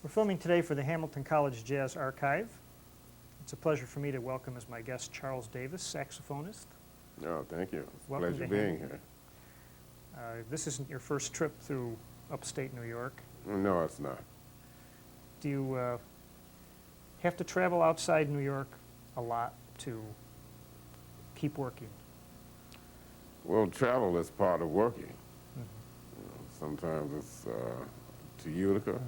We're filming today for the Hamilton College Jazz Archive. It's a pleasure for me to welcome as my guest Charles Davis, saxophonist. Oh, thank you. It's a Welcome pleasure to being Hamilton. here. This isn't your first trip through upstate New York. No, it's not. Do you have to travel outside New York a lot to keep working? Well, travel is part of working. Mm-hmm. You know, sometimes it's to Utica.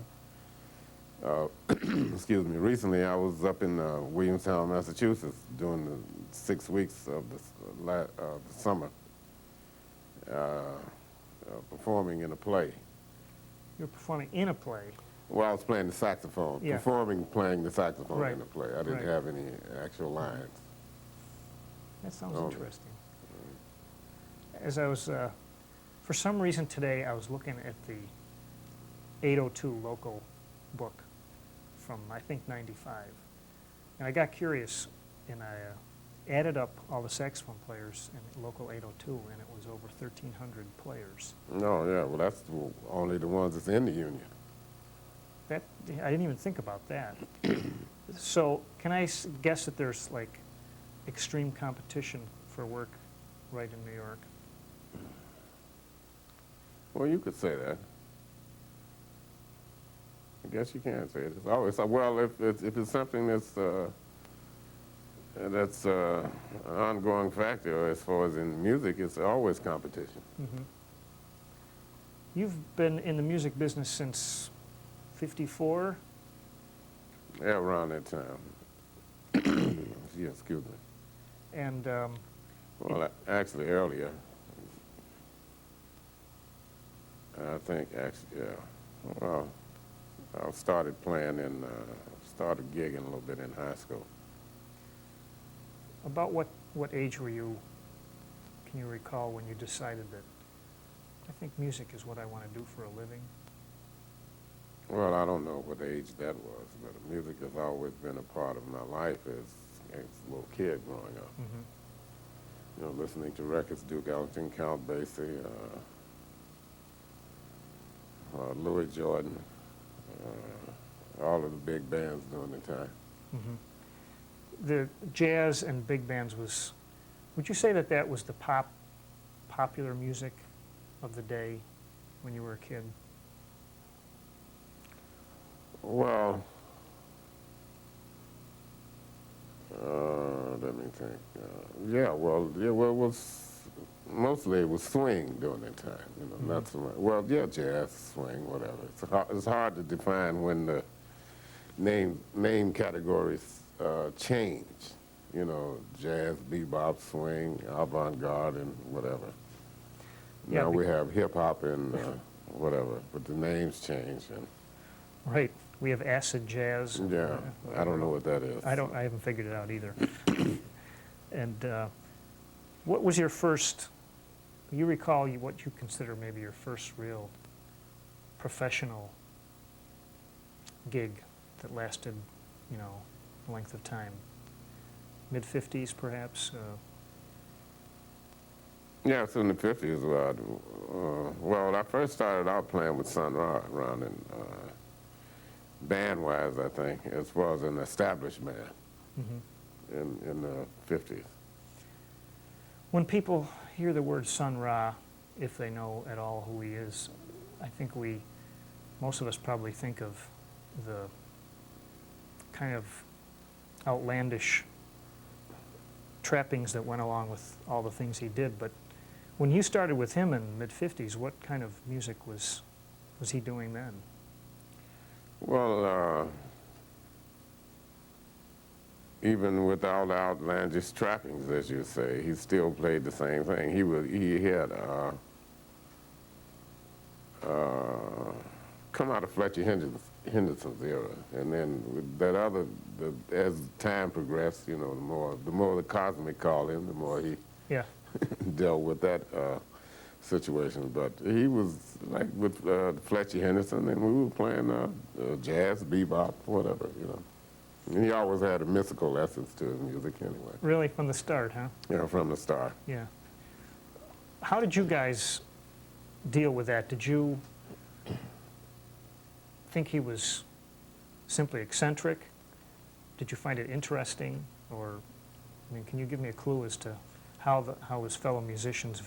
Excuse me. Recently, I was up in Williamstown, Massachusetts, during the 6 weeks of the summer, performing in a play. You're performing in a play. Well, I was playing the saxophone, Yeah. playing the saxophone Right. in the play. I didn't Right. have any actual lines. That sounds Oh. interesting. As I was, for some reason today, I was looking at the 802 local book from, I think, 95. And I got curious, and I added up all the saxophone players in local 802, and it was over 1,300 players. No, yeah, well, that's only the ones that's in the union. That, I didn't even think about that. So can I guess that there's like extreme competition for work right in New York? Well, you could say that. I guess you can say it. It's always well if it's something that's an ongoing factor as far as in music. It's always competition. Mm-hmm. You've been in the music business since '54. Yeah, around that time. Yeah, excuse me. And Well, actually earlier. I think actually, yeah. Well, I started playing and started gigging a little bit in high school. about what age were you, can you recall, when you decided that I think music is what I want to do for a living? Well, I don't know what age that was, but music has always been a part of my life as a little kid growing up. Mm-hmm. You know, listening to records, Duke Ellington, Count Basie, Louis Jordan, all of the big bands during the time. Mm-hmm. The jazz and big bands was, would you say that that was the popular music of the day when you were a kid? Well, let me think. It was mostly it was swing during that time. You know, Mm-hmm. not so much. Well, yeah, jazz, swing, whatever. It's hard to define when the name categories change. You know, jazz, bebop, swing, avant-garde, and whatever. Yeah, Now we have hip hop and whatever, but the names change. And Right. We have acid jazz. yeah, I don't know what that is. I haven't figured it out either. And what was your first, you recall what you consider maybe your first real professional gig that lasted, you know, a length of time? Mid-50s perhaps? Yeah, it's in the 50s. Well, I first started out playing with Sun Ra around in band-wise, I think, as far as an established band Mm-hmm. in the 50s. When people hear the word Sun Ra, if they know at all who he is, I think most of us probably think of the kind of outlandish trappings that went along with all the things he did. But when you started with him in the mid-50s, what kind of music was he doing then? Well, even without the outlandish trappings, as you say, he still played the same thing. He had come out of Fletcher Henderson's era, and then with that as time progressed, you know, the more the cosmic called him, the more he Yeah. dealt with that situation. But he was like with Fletcher Henderson, and we were playing jazz, bebop, whatever, you know. And he always had a mystical essence to his music anyway. Really, from the start, huh? You know, from the start. Yeah. How did you guys deal with that? Did you think he was simply eccentric? Did you find it interesting? Or, I mean, can you give me a clue as to how his fellow musicians?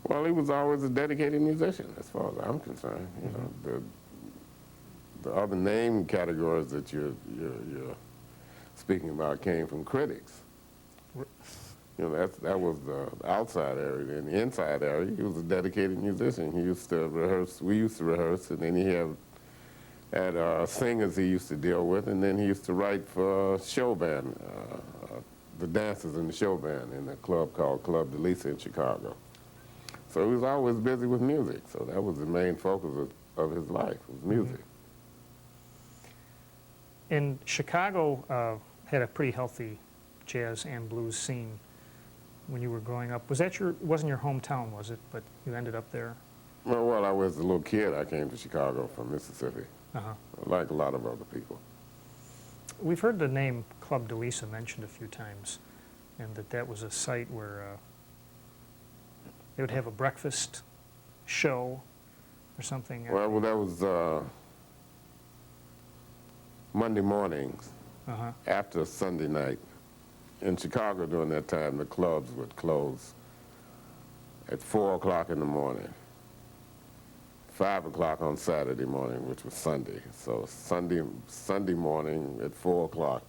Well, he was always a dedicated musician, as far as I'm concerned. You know, the other name categories that you're speaking about came from critics. You know, that was the outside area. In the inside area, he was a dedicated musician. He used to rehearse. We used to rehearse, and then he had singers he used to deal with, and then he used to write for show band, the dancers in the show band in a club called Club Davis in Chicago. So he was always busy with music. So that was the main focus of his life, was music. And Chicago had a pretty healthy jazz and blues scene when you were growing up. Wasn't your hometown, was it? But you ended up there? Well, I was a little kid. I came to Chicago from Mississippi, like a lot of other people. We've heard the name Club Davis mentioned a few times, and that was a site where they would have a breakfast show or something. Well, that was Monday mornings after Sunday night. In Chicago during that time, the clubs would close at 4 o'clock in the morning, 5 o'clock on Saturday morning, which was Sunday. So Sunday morning at 4 o'clock,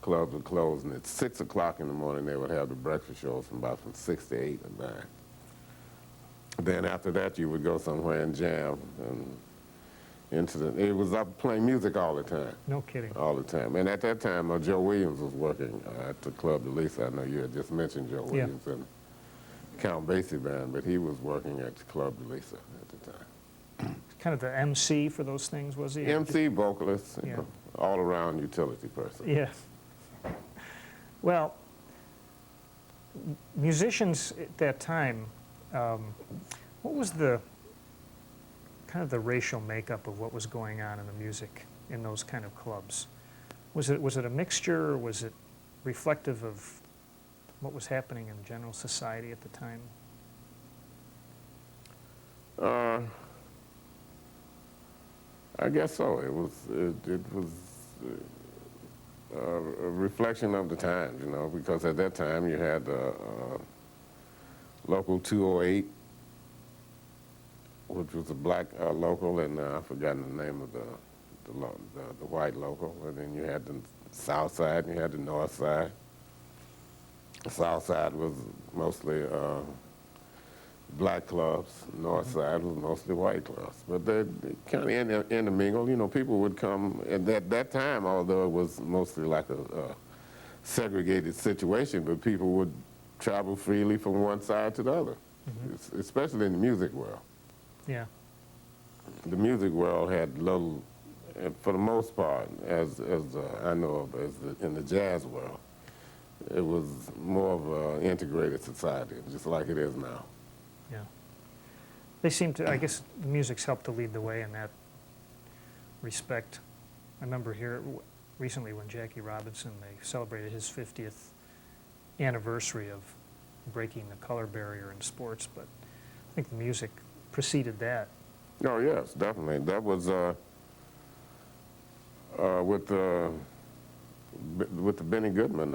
clubs would close, and at 6 o'clock in the morning, they would have the breakfast shows from 6 to 8 and 9. Then after that, you would go somewhere and jam, and it was up playing music all the time. No kidding. All the time. And at that time, Joe Williams was working at the Club Davis. I know you had just mentioned Joe Williams and Count Basie Band, but he was working at the Club Davis at the time. Kind of the MC for those things, was he? MC, vocalist, you know, all-around utility person. Yeah. Well, musicians at that time, what was the kind of the racial makeup of what was going on in the music in those kind of clubs? Was it a mixture, or was it reflective of what was happening in general society at the time? I guess so. It was a reflection of the times, you know, because at that time you had local 208, which was a black local, and I've forgotten the name of the white local. And then you had the south side and you had the north side. The south side was mostly black clubs. North side was mostly white clubs. But they kind of intermingled. You know, people would come at that time, although it was mostly like a segregated situation, but people would travel freely from one side to the other, especially in the music world. Yeah. The music world had little, for the most part, as I know of, in the jazz world, it was more of an integrated society, just like it is now. Yeah. They seem to, I guess, the music's helped to lead the way in that respect. I remember here recently when Jackie Robinson, they celebrated his 50th anniversary of breaking the color barrier in sports, but I think the music preceded that. Oh, yes, definitely. That was with the Benny Goodman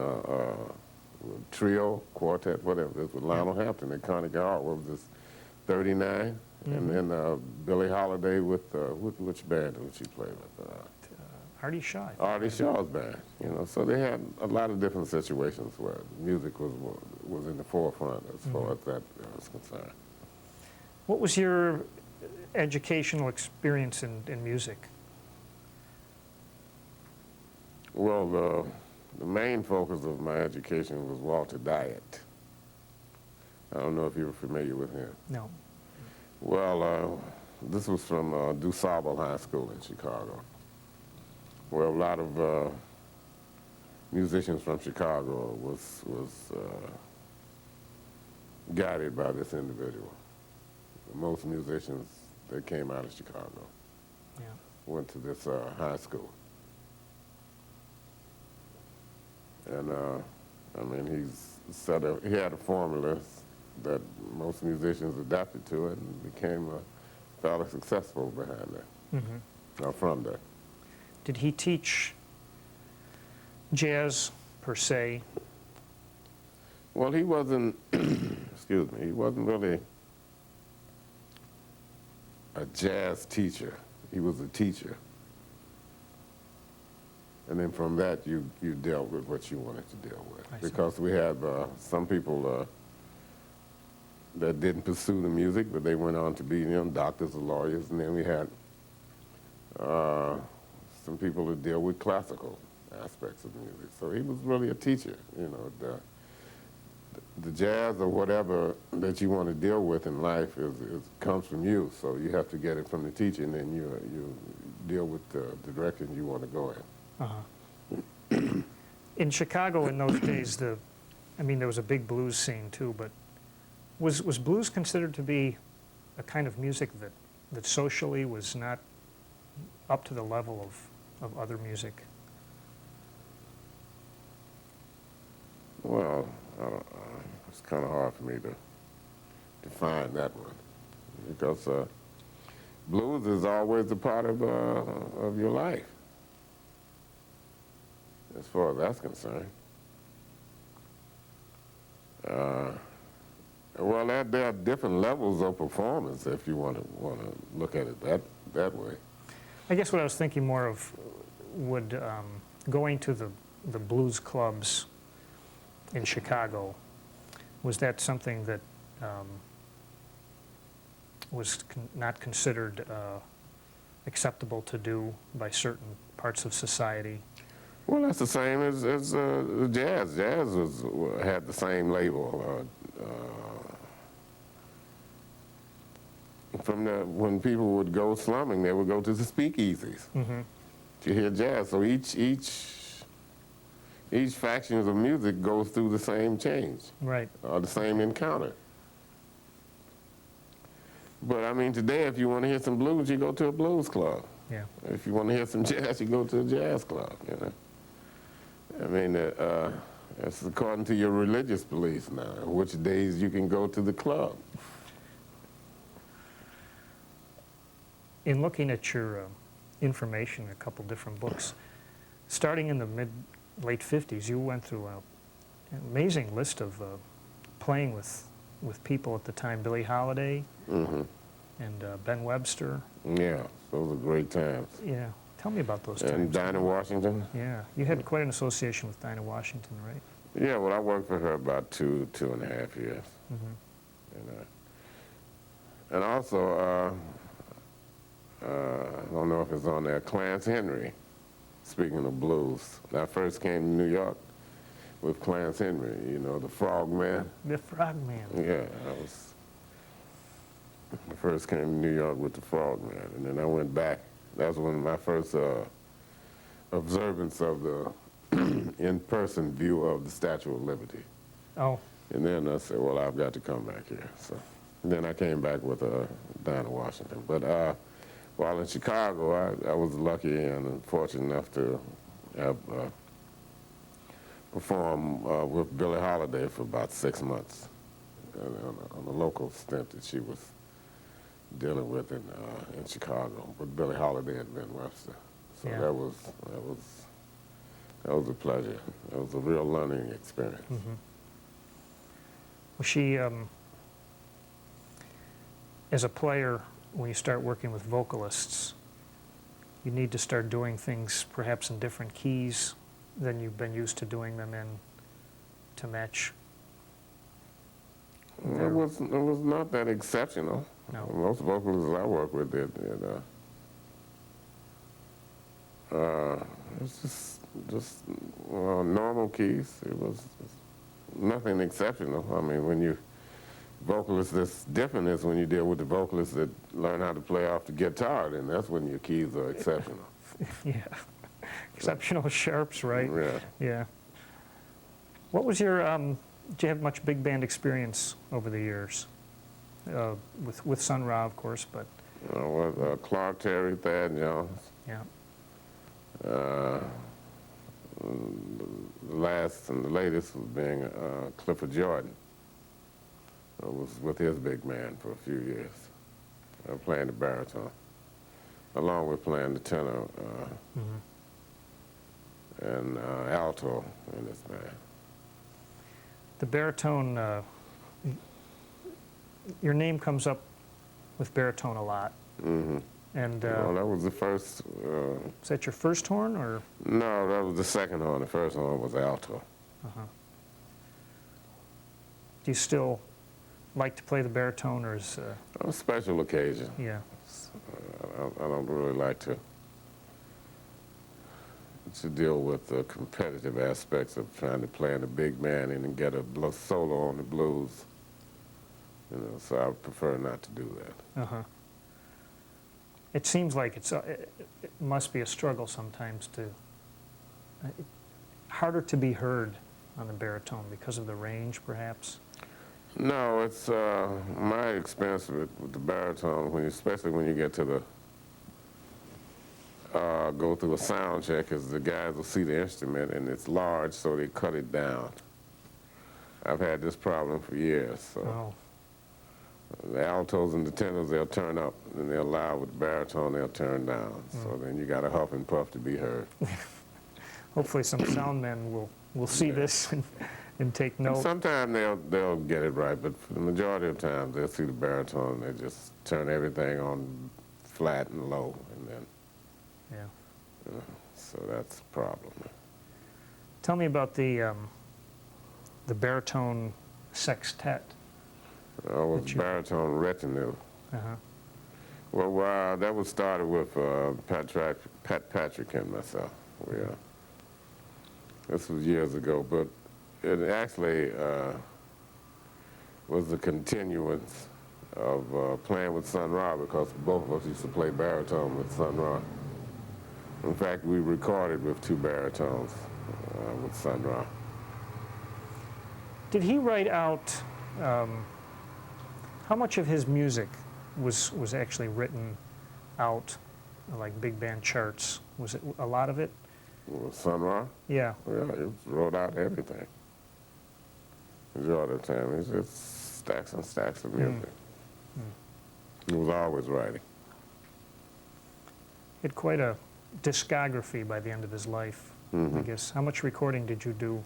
trio, quartet, whatever it is, with Lionel Hampton and Connie Gall. What was this, 39? And then Billie Holiday with which band did she play with? Artie Shaw. Artie Shaw's band. You know, so they had a lot of different situations where music was in the forefront as far as that is concerned. What was your educational experience in music? Well, the main focus of my education was Walter Diet. I don't know if you're familiar with him. No. Well, this was from DuSable High School in Chicago, where a lot of musicians from Chicago was guided by this individual. Most musicians that came out of Chicago went to this high school. And I mean, he had a formula that most musicians adapted to it and became fairly successful behind that, or from that. Did he teach jazz per se? Well, he wasn't, excuse me, he wasn't really a jazz teacher. He was a teacher. And then from that, you dealt with what you wanted to deal with. I see. Because we had some people that didn't pursue the music, but they went on to be doctors or lawyers. And then we had some people that deal with classical aspects of music. So he was really a teacher, The jazz or whatever that you want to deal with in life comes from you. So you have to get it from the teacher, and then you deal with the direction you want to go in. In Chicago in those days, there was a big blues scene too, but was blues considered to be a kind of music that socially was not up to the level of other music? Well, it's kind of hard for me to define that one, because blues is always a part of your life, as far as that's concerned. Well, there are different levels of performance if you want to look at it that way. I guess what I was thinking more of would going to the blues clubs in Chicago, was that something that was not considered acceptable to do by certain parts of society? Well, that's the same as jazz. Jazz had the same label. When people would go slumming, they would go to the speakeasies to hear jazz. So each faction of music goes through the same change, Right. or the same encounter. But I mean, today, if you want to hear some blues, you go to a blues club. Yeah. If you want to hear some jazz, you go to a jazz club. I mean, it's according to your religious beliefs now, which days you can go to the club. In looking at your information in a couple different books, starting in the late 50s, you went through an amazing list of playing with people at the time, Billie Holiday and Ben Webster. Yeah, those were great times. Yeah. Tell me about those times. And Dinah Washington. Yeah. You had quite an association with Dinah Washington, right? Yeah, well, I worked for her about two and a half years. And also, I don't know if it's on there, Clarence Henry, speaking of blues. I first came to New York with Clarence Henry, the Frog Man. The Frog Man. Yeah, I first came to New York with the Frog Man, and then I went back. That was one of my first observance of the in-person view of the Statue of Liberty. Oh. And then I said, well, I've got to come back here. So then I came back with Dinah Washington. But while in Chicago, I was lucky and fortunate enough to have performed with Billie Holiday for about 6 months on a local stint that she was dealing with in Chicago with Billie Holiday and Ben Webster. So Yeah. that was a pleasure. It was a real learning experience. Was she, as a player, when you start working with vocalists, you need to start doing things perhaps in different keys than you've been used to doing them in to match? It was not that exceptional. No. Most vocalists I work with did. It's just normal keys. It was nothing exceptional. I mean, when vocalists that's different is when you deal with the vocalists that learn how to play off the guitar, then that's when your keys are exceptional. Yeah. Exceptional sharps, right? Yeah. Yeah. What was your, did you have much big band experience over the years? With Sun Ra, of course, but... With Clark Terry, Thad Jones. Yeah. The last and the latest was being Clifford Jordan. I was with his big man for a few years. playing the baritone, along with playing the tenor and alto in this band. The baritone, your name comes up with baritone a lot. Mm-hmm. And Well, that was the first. is that your first horn, or? No, that was the second horn. The first horn was alto. Uh-huh. Do you still like to play the baritone, or is? On a special occasion. Yeah. I don't really like to deal with the competitive aspects of trying to play in a big band and then get a solo on the blues. You know, so I prefer not to do that. Uh-huh. It seems like it must be a struggle sometimes to, harder to be heard on the baritone because of the range, perhaps? No, it's my experience with the baritone, especially when you get to the, go through a sound check, is the guys will see the instrument and it's large, so they cut it down. I've had this problem for years, so. Oh. The altos and the tenors, they'll turn up, and they'll loud. With the baritone, they'll turn down. So then you got to huff and puff to be heard. Hopefully some sound men will see this and take note. Sometimes they'll get it right, but for the majority of the time, they'll see the baritone, and they just turn everything on flat and low, and then, Yeah. So that's a problem. Tell me about the baritone sextet. I was baritone retinue. Uh-huh. Well, that was started with Pat Patrick and myself. This was years ago, but it actually was a continuance of playing with Sun Ra, because both of us used to play baritone with Sun Ra. In fact, we recorded with two baritones with Sun Ra. Did he write out, how much of his music was actually written out, like big band charts? Was it a lot of it? With Sun Ra? Yeah. Yeah, he wrote out everything. Majority of the time, it's just stacks and stacks of music. He was always writing. He had quite a discography by the end of his life, I guess. How much recording did you do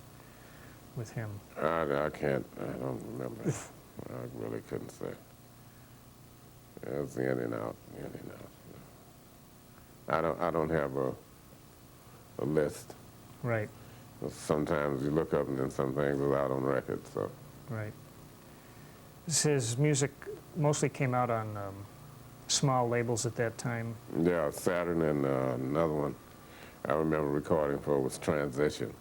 with him? I don't remember. I really couldn't say. It was in and out, in and out. I don't have a list. Right, Sometimes you look up and then some things are out on record, so. right. His music mostly came out on small labels at that time. Yeah, Saturn, and another one I remember recording for was Transition.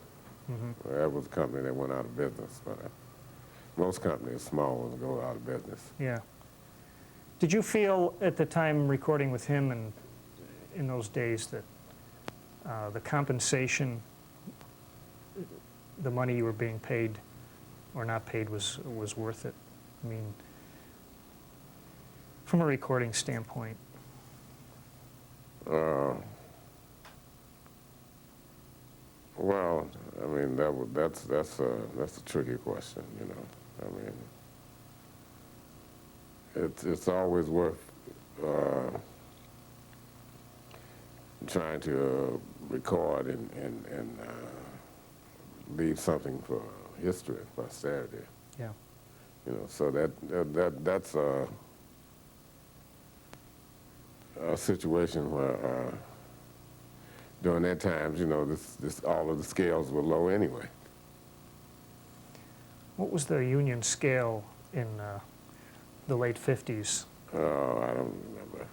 That was a company that went out of business, but most companies, small ones, go out of business. Yeah. Did you feel at the time recording with him and in those days that the compensation, the money you were being paid or not paid was worth it? I mean, from a recording standpoint. Well, I mean, that's a tricky question, you know. I mean, it's always worth trying to record and leave something for history, posterity. Yeah. You know, so that's a situation where during that time, you know, all of the scales were low anyway. What was the union scale in the late 50s? I don't remember.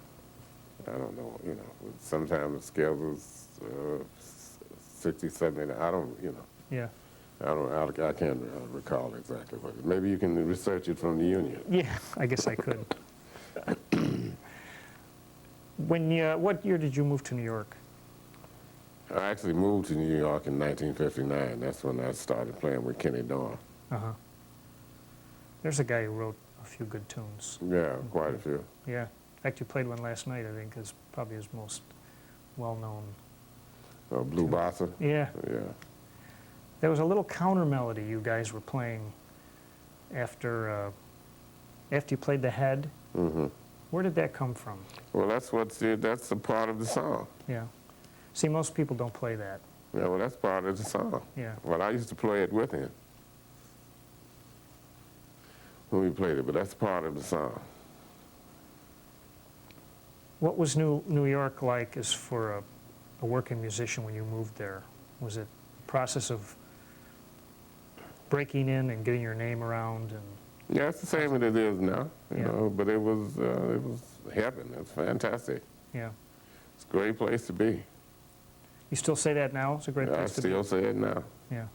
I don't know, you know. Sometimes the scale was 60, 70, I don't, you know. Yeah. I can't recall exactly what it is. Maybe you can research it from the union. Yeah, I guess I could. What year did you move to New York? I actually moved to New York in 1959. That's when I started playing with Kenny Dorn. Uh-huh. There's a guy who wrote a few good tunes. Yeah, quite a few. Yeah. In fact, you played one last night, I think, is probably his most well-known. Blue Bossa? Yeah. Yeah. There was a little counter melody you guys were playing after you played the head. Mm-hmm. Where did that come from? Well, that's a part of the song. Yeah. See, most people don't play that. Yeah, well, that's part of the song. Yeah. Well, I used to play it with him when we played it, but that's part of the song. What was New York like as for a working musician when you moved there? Was it a process of breaking in and getting your name around? And Yeah, it's the same as it is now, you Yeah. know, but it was heaven. It's fantastic. yeah. It's a great place to be. You still say that now? It's a great I place to be. still say it now. Yeah.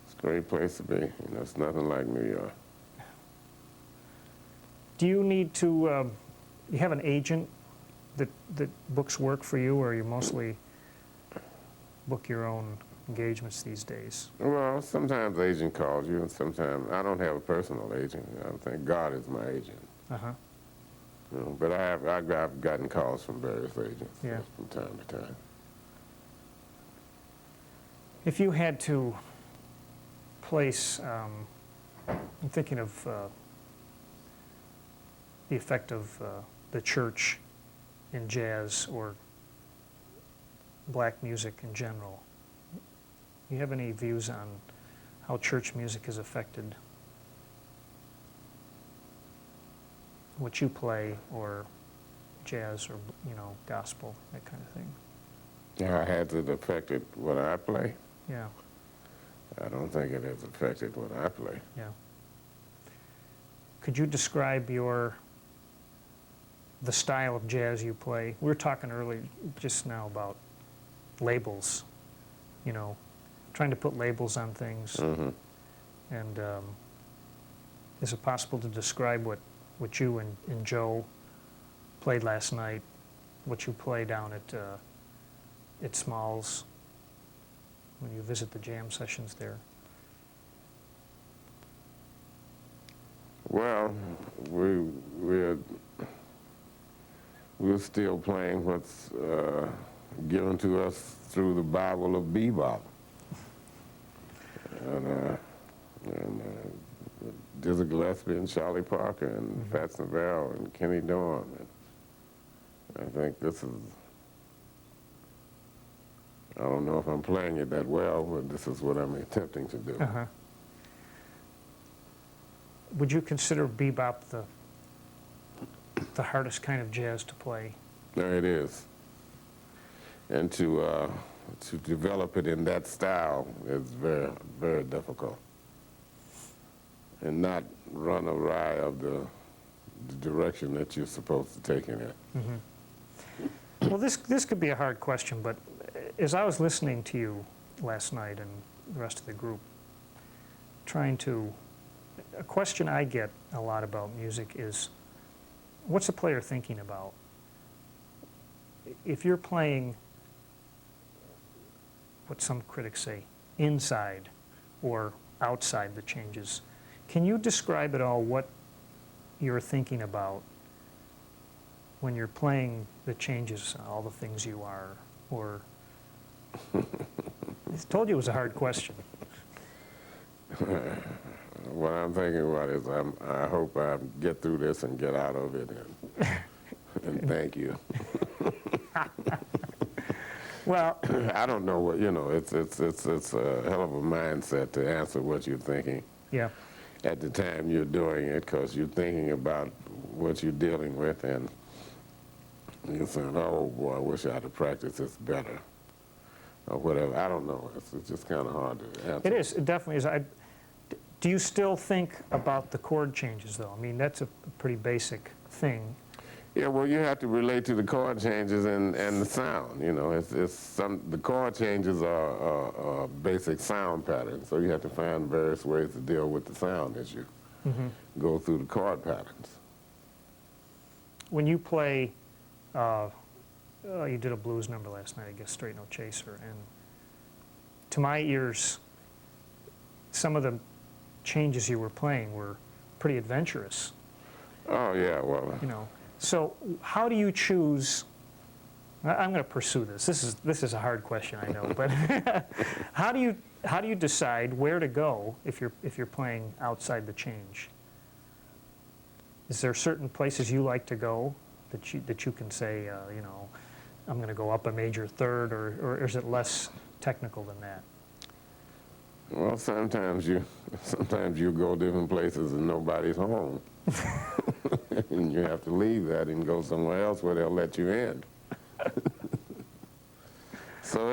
It's a great place to be. You know, it's nothing like New York. Do you need to, you have an agent that books work for you, or you mostly book your own engagements these days? Well, sometimes the agent calls you, and sometimes I don't have a personal agent. I think God is my agent. Uh-huh. You know, but I've gotten calls from various agents Yeah. from time to time. If you had to place, I'm thinking of the effect of the church in jazz or black music in general. Do you have any views on how church music has affected what you play, or jazz, or gospel, that kind of thing? How has it affected what I play? Yeah, I don't think it has affected what I play. yeah. Could you describe the style of jazz you play? We were talking earlier just now about labels, trying to put labels on things. Mm-hmm. And is it possible to describe what you and Joe played last night, what you play down at Smalls when you visit the jam sessions there? Well, we're still playing what's given to us through the Bible of bebop. And Dizzy Gillespie and Charlie Parker and Fats Navarro and Kenny Dorham. And I think this is, I don't know if I'm playing it that well, but this is what I'm attempting to do. Uh-huh. Would you consider bebop the hardest kind of jazz to play? No, it is. And to develop it in that style is very, very difficult. And not run awry of the direction that you're supposed to take in it. Mm-hmm. Well, this could be a hard question, but as I was listening to you last night and the rest of the group, a question I get a lot about music is, what's a player thinking about? If you're playing what some critics say, inside or outside the changes, can you describe at all what you're thinking about when you're playing the changes, all the things you are? Or I told you it was a hard question. What I'm thinking about is I hope I get through this and get out of it, and thank you. Well, I don't know what, it's a hell of a mindset to answer what you're thinking yeah, at the time you're doing it, because you're thinking about what you're dealing with, and you're saying, oh boy, I wish I'd have practiced this better, or whatever. I don't know. It's just kind of hard to answer. it is. It definitely is. Do you still think about the chord changes, though? I mean, that's a pretty basic thing. Yeah, well, you have to relate to the chord changes and the sound. The chord changes are basic sound patterns, so you have to find various ways to deal with the sound as you go through the chord patterns. When you play, you did a blues number last night, I guess, Straight No Chaser, and to my ears, some of the changes you were playing were pretty adventurous. Oh yeah, well. So how do you choose? I'm going to pursue this. This is a hard question, I know, but how do you decide where to go if you're playing outside the change? Is there certain places you like to go that you can say, you know, I'm going to go up a major third, or is it less technical than that? Well, sometimes you go different places and nobody's home. And you have to leave that and go somewhere else where they'll let you in. So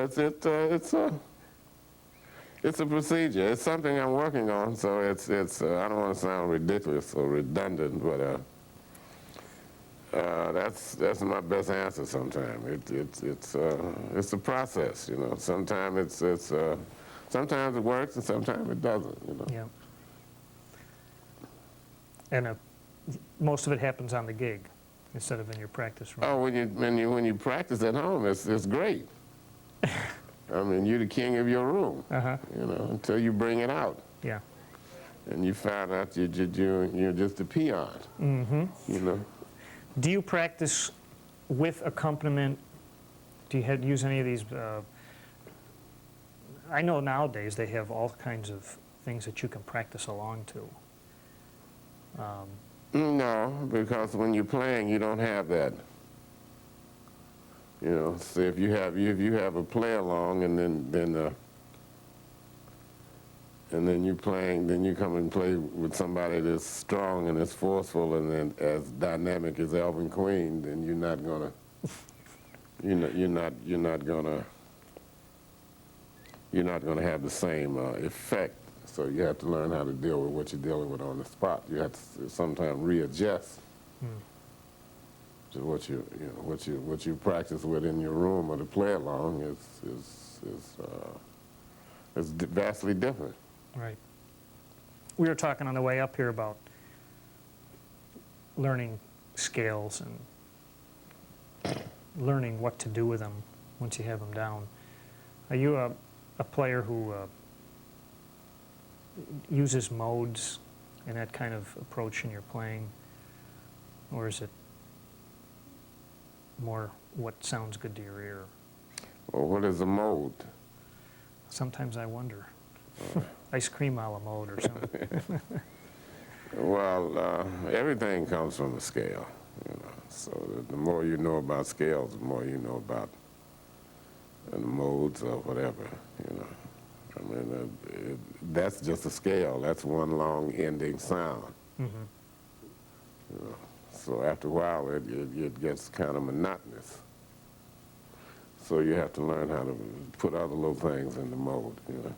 it's a procedure. It's something I'm working on. So it's I don't want to sound ridiculous or redundant, but that's my best answer. Sometimes it's a process. You know, sometimes sometimes it works and sometimes it doesn't. You know. Yeah. And most of it happens on the gig instead of in your practice room. Oh, when you practice at home, it's great. I mean, you're the king of your room. You know, until you bring it out. Yeah. And you find out you're just a peon. You know. Do you practice with accompaniment? Do you use any of these? I know nowadays they have all kinds of things that you can practice along to. No, because when you're playing, you don't have that. You know, so if you have a play along, and then you playing, then you come and play with somebody that's strong and as forceful and then as dynamic as Elvin Queen, then you're not gonna have the same effect. So you have to learn how to deal with what you're dealing with on the spot. You have to sometimes readjust to what you practice with in your room or to play along is vastly different. Right. We were talking on the way up here about learning scales and learning what to do with them once you have them down. Are you a player who uses modes and that kind of approach in your playing, or is it more what sounds good to your ear? Well, what is a mode? Sometimes I wonder. Ice cream a la mode or something. Well, everything comes from a scale, you know. So the more you know about scales, the more you know about the modes or whatever, you know. I mean, that's just a scale. That's one long ending sound. You know. So after a while, it gets kind of monotonous. So you have to learn how to put other little things in the mode, you know.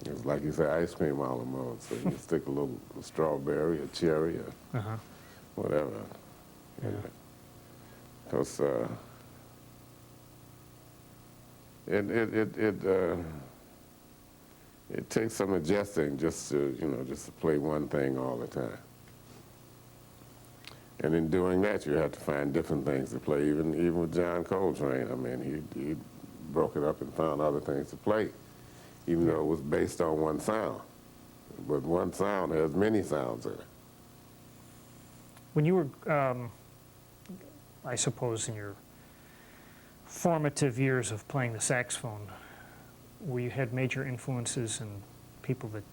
It's like you say, ice cream a la mode. So you stick a little strawberry or cherry or whatever. Because it takes some adjusting just to play one thing all the time. And in doing that, you have to find different things to play. Even with John Coltrane, I mean, he broke it up and found other things to play, even though it was based on one sound. But one sound has many sounds in it. When you were, I suppose, in your formative years of playing the saxophone, where you had major influences and people that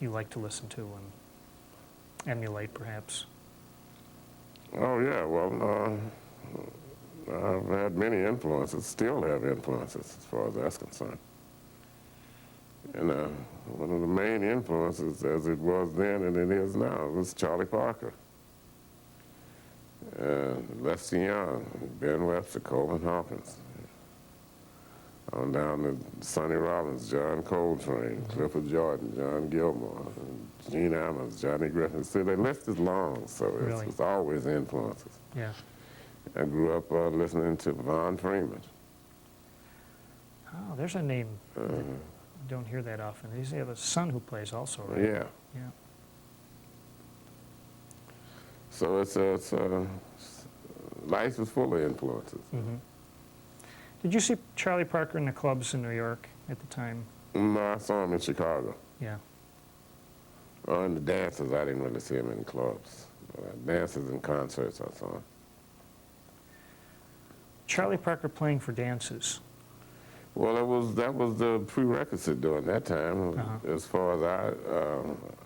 you like to listen to and emulate, perhaps? Oh, yeah, well, I've had many influences, still have influences as far as that's concerned. And one of the main influences, as it was then and it is now, was Charlie Parker, Lester Young, Ben Webster, Coleman Hawkins, on down to Sonny Rollins, John Coltrane, Clifford Jordan, John Gilmore, Gene Ammons, Johnny Griffin. See, the list is long, so Really? it's always influences. Yeah. I grew up listening to Von Freeman. Oh, there's a name that you don't hear that often. You have a son who plays also, right? Yeah. Yeah. So it's life is full of influences. Did you see Charlie Parker in the clubs in New York at the time? No, I saw him in Chicago. Yeah. In the dances, I didn't really see him in clubs. Dances and concerts, I saw him. Charlie Parker playing for dances. Well, that was the prerequisite during that time, as far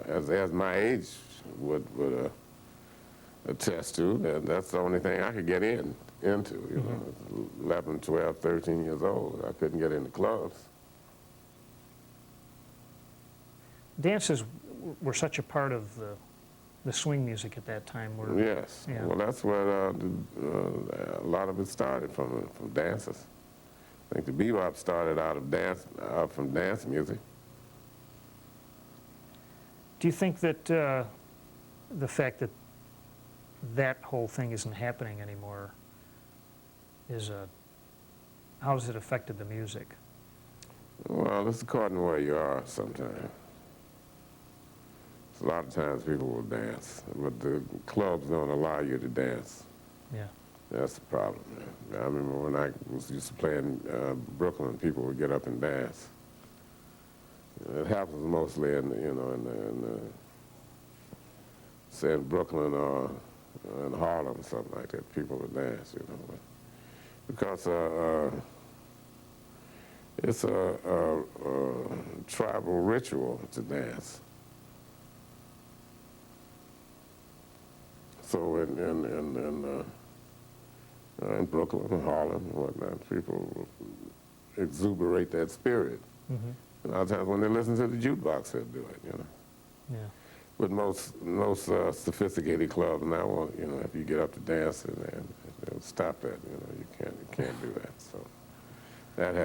as as my age would attest to. That's the only thing I could get into. You know, 11, 12, 13 years old. I couldn't get into clubs. Dances were such a part of the swing music at that time. Yes. Yeah. Well, that's where a lot of it started from dances. I think the bebop started out of from dance music. Do you think that the fact that that whole thing isn't happening anymore how has it affected the music? Well, it's according to where you are sometimes. A lot of times people will dance, but the clubs don't allow you to dance. Yeah. That's the problem. Man. I remember when I was used to play in Brooklyn, people would get up and dance. It happens mostly say in Brooklyn or in Harlem, something like that. People would dance, you know, because it's a tribal ritual to dance. So in Brooklyn and Harlem and whatnot, people exuberate that spirit. Mm-hmm. And a lot of times when they listen to the jukebox, they'll do it, you know. Yeah. But most sophisticated clubs now, you know, if you get up to dance, they'll stop that. You know, you can't do that. So that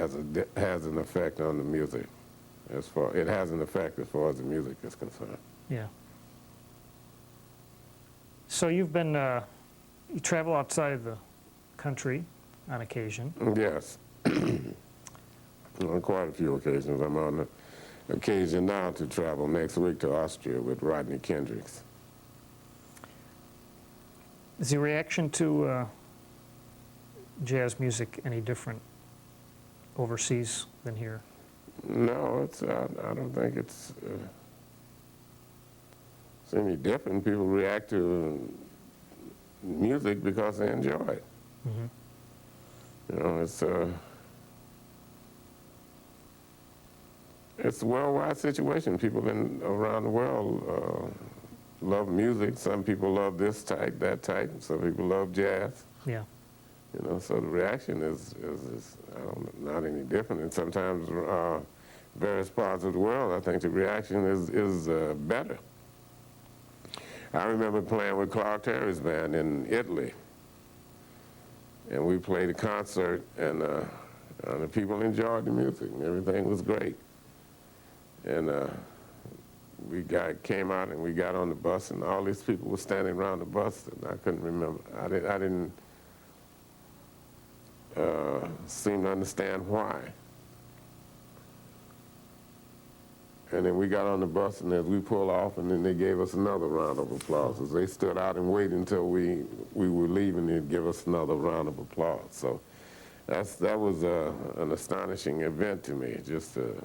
has an effect on the music. It has an effect as far as the music is concerned. Yeah. So you've been you travel outside of the country on occasion. Yes. On quite a few occasions. I'm on the occasion now to travel next week to Austria with Rodney Kendricks. Is the reaction to jazz music any different overseas than here? No, I don't think it's any different. People react to music because they enjoy it. Mm-hmm. You know, it's a worldwide situation. People around the world love music. Some people love this type, that type. Some people love jazz. Yeah. You know, so the reaction is not any different. And sometimes various parts of the world, I think the reaction is better. I remember playing with Clark Terry's band in Italy, and we played a concert, and the people enjoyed the music, and everything was great. And we came out and we got on the bus, and all these people were standing around the bus, and I couldn't remember. I didn't seem to understand why. And then we got on the bus, and as we pulled off, and then they gave us another round of applause. As they stood out and waited until we were leaving, they'd give us another round of applause. So that was an astonishing event to me, just for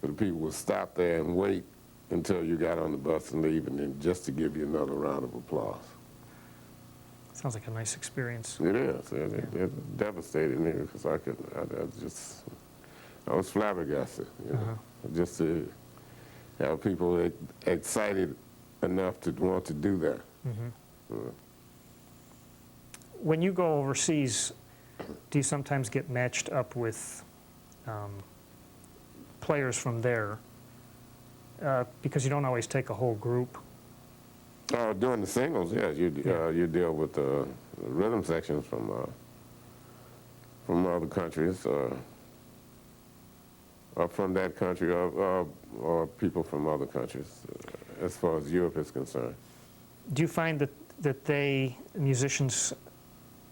the people would stop there and wait until you got on the bus and leave, and then just to give you another round of applause. Sounds like a nice experience. It is. It devastated me because I was flabbergasted, you know. Just to have people excited enough to want to do that. Mm-hmm. When you go overseas, do you sometimes get matched up with players from there? Because you don't always take a whole group. During the singles, yes, you deal with the rhythm sections from other countries. Or from that country, or people from other countries, as far as Europe is concerned. Do you find that musicians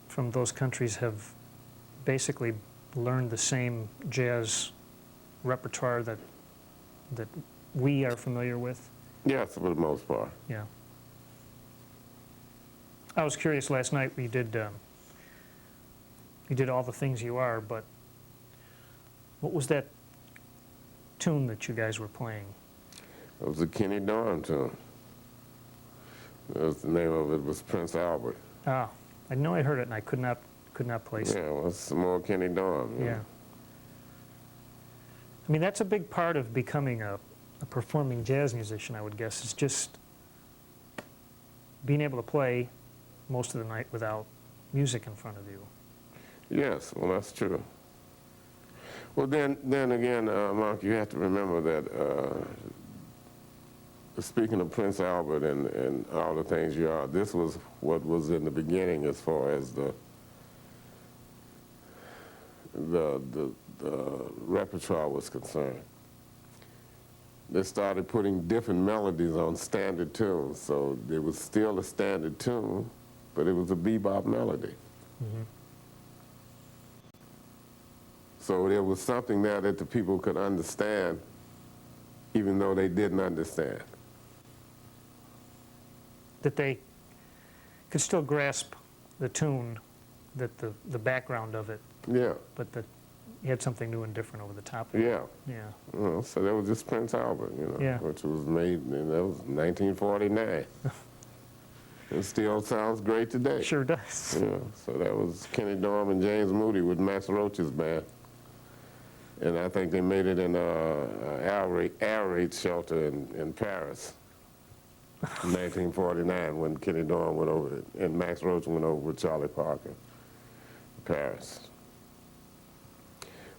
from those countries have basically learned the same jazz repertoire that we are familiar with? Yes, for the most part. Yeah. I was curious last night. You did All the Things You Are, but what was that tune that you guys were playing? It was a Kenny Dorham tune. The name of it was Prince Albert. Ah, I know I heard it and I could not place it. Yeah, well, it's some more Kenny Dorham. Yeah. I mean, that's a big part of becoming a performing jazz musician, I would guess, is just being able to play most of the night without music in front of you. Yes, well, that's true. Well, then again, Mark, you have to remember that speaking of Prince Albert and all the things you are, this was what was in the beginning as far as the repertoire was concerned. They started putting different melodies on standard tunes, so it was still a standard tune, but it was a bebop melody. Mm-hmm. So there was something there that the people could understand, even though they didn't understand. That they could still grasp the tune, that the background of it, Yeah, but that you had something new and different over the top of it. yeah. Yeah. Well, so that was just Prince Albert, Yeah. which was made, and that was 1949. It still sounds great today. Sure does. Yeah, so that was Kenny Dorham and James Moody with Max Roach's band. And I think they made it in an air raid shelter in Paris in 1949 when Kenny Dorham went over it, and Max Roach went over with Charlie Parker to Paris.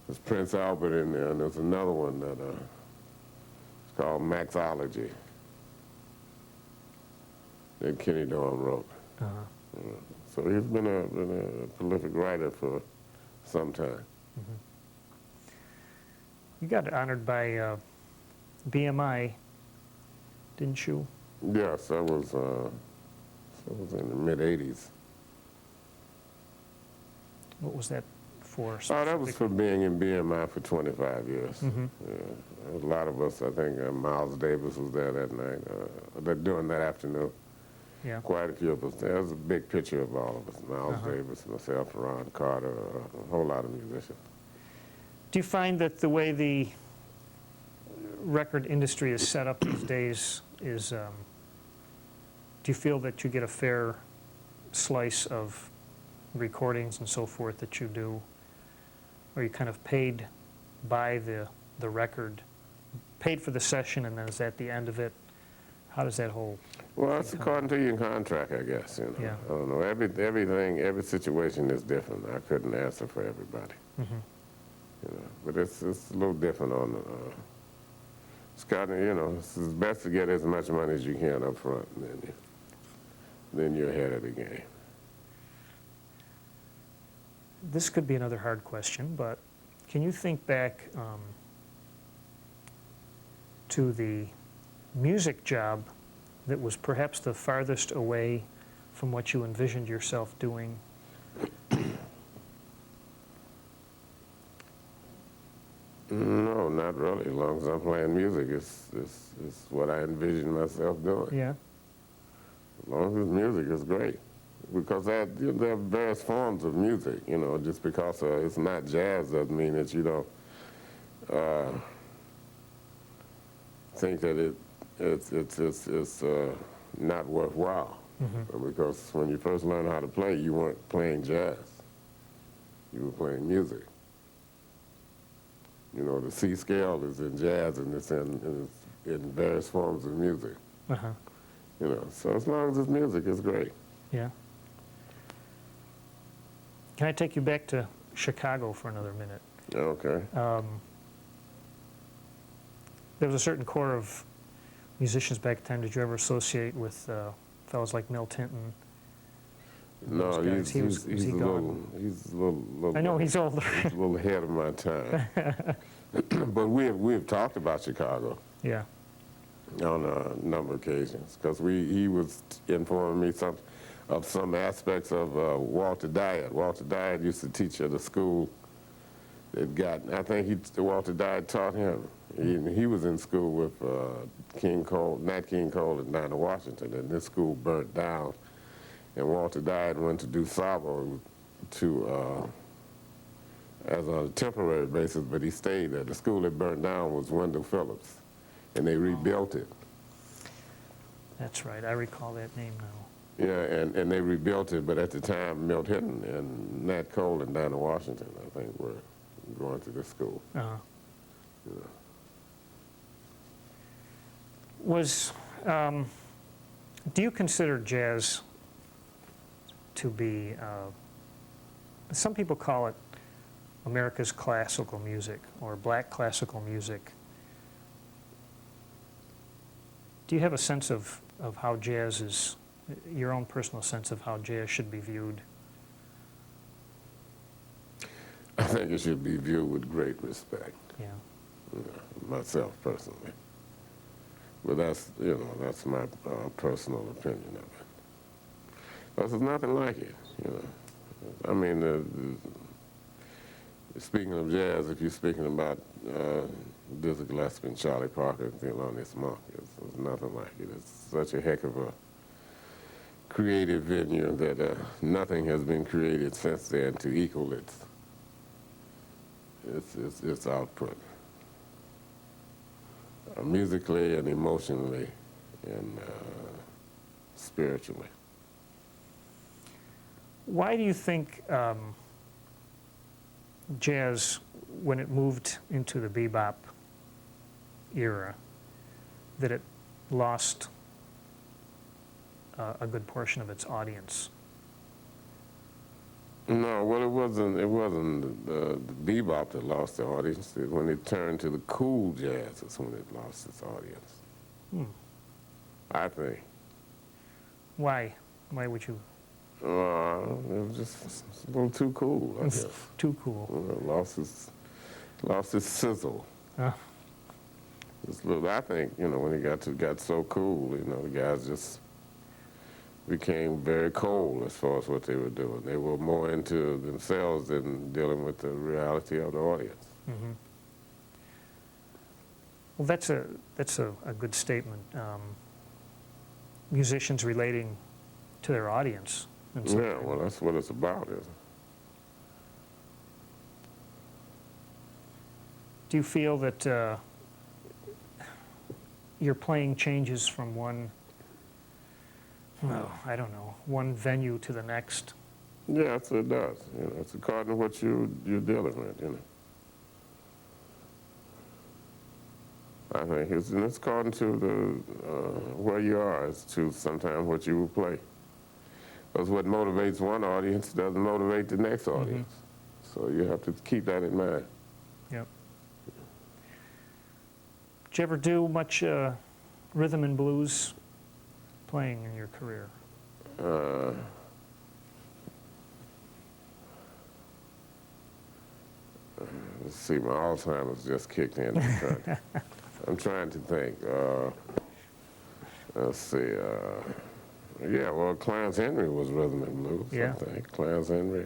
There's Prince Albert in there, and there's another one that it's called Maxology that Kenny Dorham wrote. Uh-huh. So he's been a prolific writer for some time. Mm-hmm. You got honored by BMI, didn't you? Yes, that was in the mid-'80s. What was that for? Oh, that was for being in BMI for 25 years. Mm-hmm. Yeah. A lot of us, I think Miles Davis was there that night, during that afternoon. Yeah. Quite a few of us. There was a big picture of all of us. Miles Davis, myself, Ron Carter, a whole lot of musicians. Do you find that the way the record industry is set up these days is, do you feel that you get a fair slice of recordings and so forth that you do? Or are you kind of paid by the record, paid for the session, and then is that the end of it? How does that whole... Well, it's according to your contract, I guess. Yeah. I don't know. Every situation is different. I couldn't answer for everybody. Mm-hmm. But it's a little different on it's kind of, it's best to get as much money as you can up front, and then you're ahead of the game. This could be another hard question, but can you think back to the music job that was perhaps the farthest away from what you envisioned yourself doing? No, not really. As long as I'm playing music, it's what I envision myself doing. Yeah. As long as music is great. Because there are various forms of music, just because it's not jazz doesn't mean that you don't think that it's not worthwhile. Mm-hmm. Because when you first learned how to play, you weren't playing jazz. You were playing music. The C scale is in jazz, and it's in various forms of music. Uh-huh. So as long as it's music, it's great. Yeah. Can I take you back to Chicago for another minute? Okay. There was a certain core of musicians back then. Did you ever associate with fellows like Milt Hinton? No, Those guys? he's a little. I know he's older. He's a little ahead of my time. But we've talked about Chicago Yeah. on a number of occasions, because he was informing me of some aspects of Walter Dyett. Walter Dyett used to teach at a school I think Walter Dyett taught him. He was in school with Nat King Cole and Dinah Washington, and this school burnt down. And Walter Dyett went to do Sabo as on a temporary basis, but he stayed there. The school that burned down was Wendell Phillips, and they rebuilt it. That's right. I recall that name now. Yeah, and they rebuilt it, but at the time, Milt Hinton and Nat Cole and Dinah Washington, I think, were going to this school. Uh-huh. Yeah. Was Do you consider jazz to be, some people call it America's classical music or black classical music. Do you have a sense of how jazz is, your own personal sense of how jazz should be viewed? I think it should be viewed with great respect. Yeah. Myself personally. But that's, that's my personal opinion of it. Because there's nothing like it, I mean, speaking of jazz, if you're speaking about Dizzy Gillespie and Charlie Parker and Thelonious Monk, there's nothing like it. It's such a heck of a creative venue that nothing has been created since then to equal its output. Musically and emotionally and spiritually. Why do you think jazz, when it moved into the bebop era, that it lost a good portion of its audience? No, well, it wasn't the bebop that lost the audience. When it turned to the cool jazz, is when it lost its audience. I think. Why? Why would you? It was just a little too cool, I guess. Too cool. Lost its sizzle. Just a little, I think, when it got so cool, the guys just became very cold as far as what they were doing. They were more into themselves than dealing with the reality of the audience. Mm-hmm. Well, that's a good statement. Musicians relating to their audience. Yeah, well, that's what it's about, isn't it? Do you feel that your playing changes from one, I don't know, one venue to the next? Yes, it does. It's according to what you're dealing with, I think it's according to the where you are as to sometimes what you will play. Because what motivates one audience doesn't motivate the next audience. So you have to keep that in mind. Yep. Did you ever do much rhythm and blues playing in your career? Let's see, my Alzheimer's just kicked in. I'm trying to think. Let's see. Yeah, well, Clarence Henry was rhythm and blues, Yeah. I think. Clarence Henry.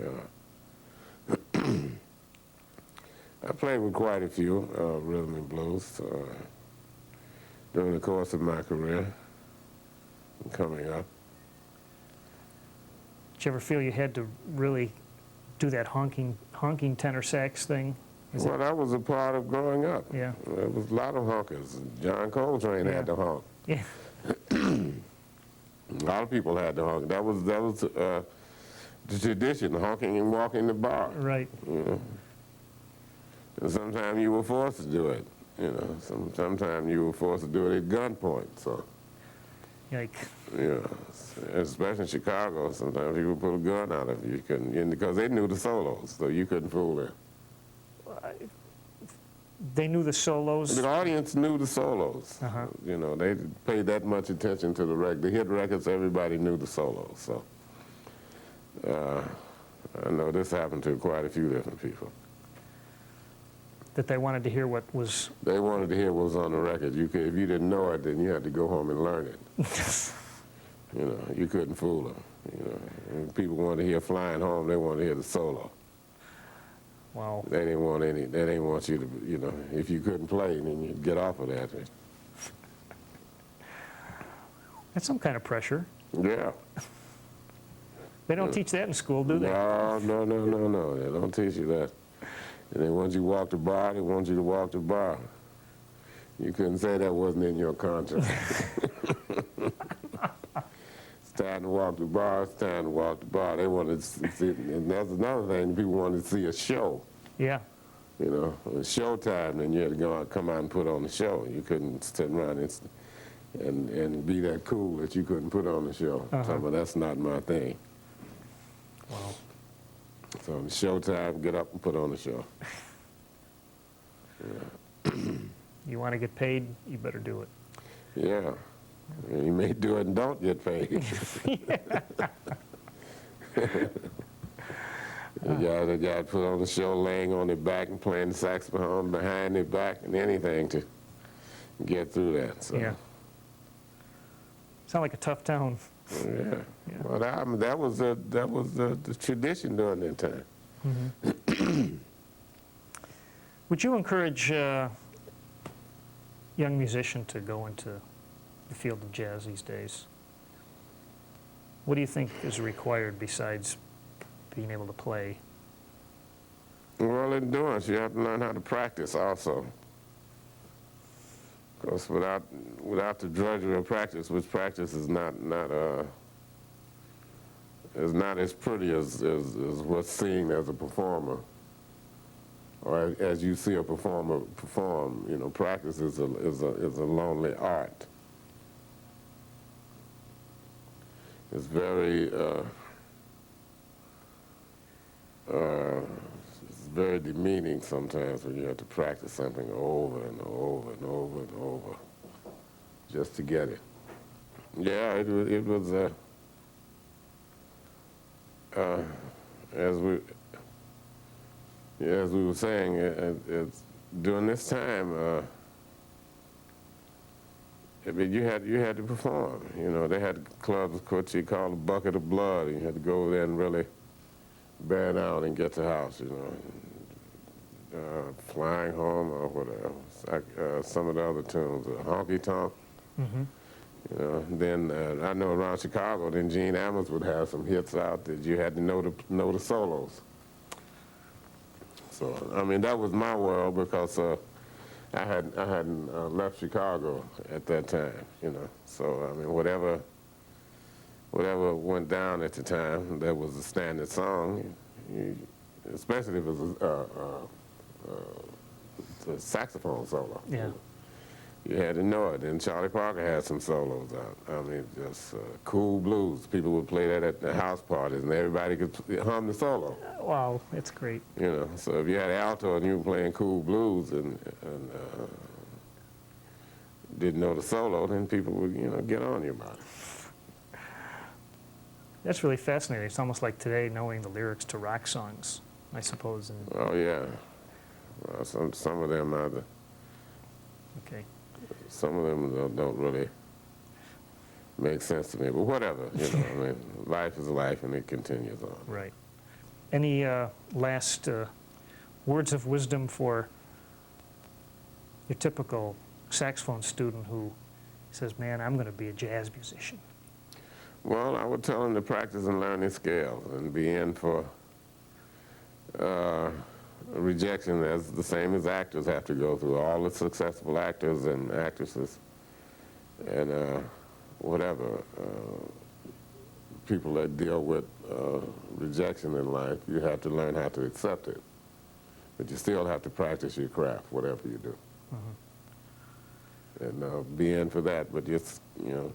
I played with quite a few rhythm and blues during the course of my career coming up. Did you ever feel you had to really do that honking tenor sax thing? Well, that was a part of growing up. Yeah. There was a lot of honkers. John Coltrane had to honk. Yeah. A lot of people had to honk. That was the tradition, honking and walking the bar. Right. And sometimes you were forced to do it. Sometimes you were forced to do it at gunpoint. So, Like. especially in Chicago, sometimes people put a gun out of you. Because they knew the solos, so you couldn't fool them. They knew the solos. The audience knew the solos. Uh-huh. They paid that much attention to the hit records. Everybody knew the solos. So I know this happened to quite a few different people. That they wanted to hear what was. They wanted to hear what was on the record. If you didn't know it, then you had to go home and learn it. You couldn't fool them. And people wanted to hear Flying Home. They wanted to hear the solo. Wow. They didn't want you to, if you couldn't play, then you'd get off of that. That's some kind of pressure. Yeah. They don't teach that in school, do they? No. They don't teach you that. And then once you walk the bar, they want you to walk the bar. You couldn't say that wasn't in your contract. It's time to walk the bar, it's time to walk the bar. They wanted to see, and that's another thing, people wanted to see a show. Yeah. It's showtime, then you had to come out and put on the show. You couldn't sit around and and be that cool that you couldn't put on the show. So, that's not my thing. Wow. So it's showtime, get up and put on the show. You want to get paid, you better do it. Yeah. You may do it and don't get paid. The guy put on the show laying on their back and playing the saxophone behind their back and anything to get through that. So. Yeah. Sound like a tough town. Yeah. Yeah. Well, that was the tradition during that time. Would you encourage young musicians to go into the field of jazz these days? What do you think is required besides being able to play? Well, endurance. You have to learn how to practice also. Because without the drudgery of practice, which practice is not as pretty as what's seen as a performer, or as you see a performer perform. You know, practice is a lonely art. It's very demeaning sometimes when you have to practice something over and over and over and over just to get it. Yeah, it was as we were saying, during this time, I mean, you had to perform. You know, they had clubs, what you call a bucket of blood, and you had to go over there and really bear down and get to the house, you know. Flying Home or whatever, some of the other tunes, Honky Tonk. You know, then I know around Chicago, then Gene Ammons would have some hits out that you had to know the solos. So I mean, that was my world because I hadn't left Chicago at that time, you know. So I mean, whatever went down at the time, that was a standard song, especially if it was a saxophone solo. Yeah. You had to know it. And Charlie Parker had some solos out. I mean, just cool blues. People would play that at the house parties, and everybody could hum the solo. Wow, it's great. You know, so if you had alto and you were playing cool blues and didn't know the solo, then people would, you know, get on you about it. That's really fascinating. It's almost like today knowing the lyrics to rock songs, I suppose. And Oh yeah. Well, some of them either. okay. Some of them don't really make sense to me, but whatever, you know. I mean, life is life, and it continues on. Right. Any last words of wisdom for your typical saxophone student who says, "Man, I'm going to be a jazz musician"? Well, I would tell them to practice and learn their scales and be in for rejection as the same as actors have to go through. All the successful actors and actresses and whatever people that deal with rejection in life, you have to learn how to accept it. But you still have to practice your craft, whatever you do. And be in for that, but just, you know,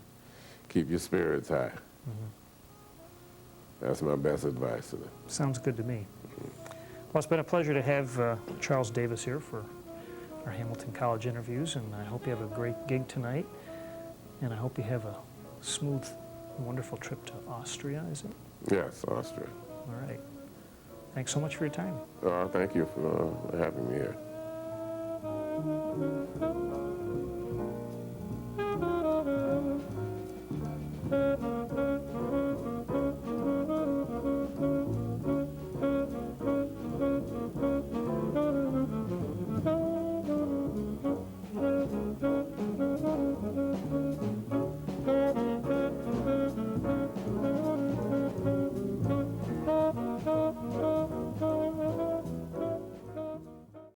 keep your spirits high. That's my best advice to them. Sounds good to me. Well, it's been a pleasure to have Charles Davis here for our Hamilton College interviews, and I hope you have a great gig tonight, and I hope you have a smooth, wonderful trip to Austria, is it? Yes, Austria. All right. Thanks so much for your time. Thank you for having me here.